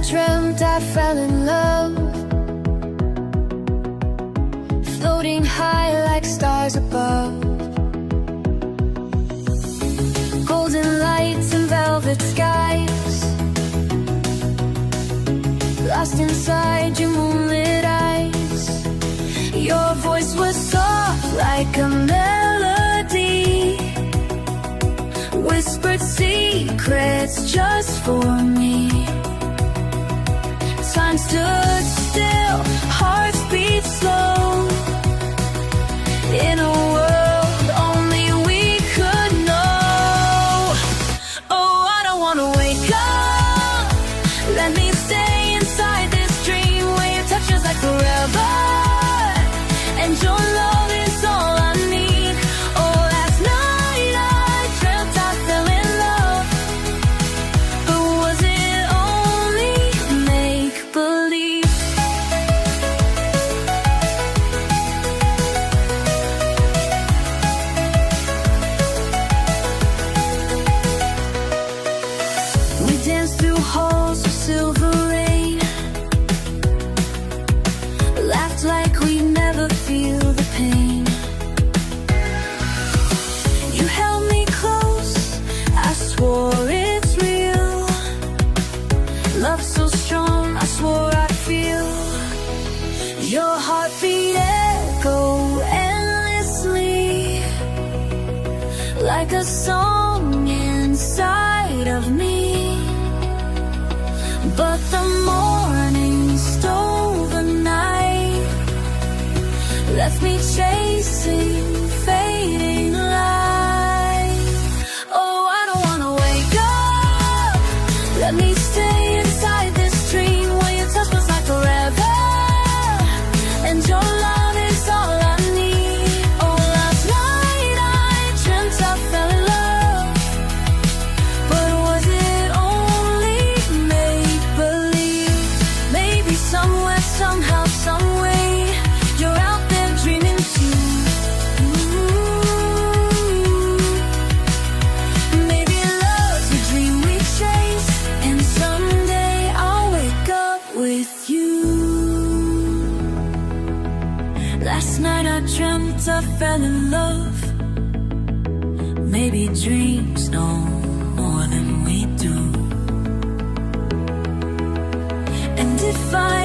dreamt I fell in love, floating high like stars above. Golden lights and velvet skies, lost inside your moonlit eyes. Your voice was soft like a melody, whispered secrets just for me. Time stood still, hearts beat slow, in a world only we could know. Oh, I don't wanna wake up, let me stay inside this dream where your touch is like forever, and your love is all I need. Oh, last night I dreamt I fell in love, but was it only make-believe? We danced through halls of silver rain, laughed like we'd never feel the pain. You held me close, I swore it's real. Love so strong, I swore I'd feel. Your heartbeat echo endlessly, like a song inside of me. But the morning stole the night, left me chasing fading light. Oh, I don't wanna wake up, let me stay inside this dream where your touch was like forever, and your love is all I need. Oh, last night I dreamt I fell in love, but was it only make-believe? Maybe somewhere, somehow, someway, you're out there dreaming too. Maybe love's a dream we chase, and someday I'll wake up with you. Last night I dreamt I fell in love. Maybe dreams know more than we do. And if I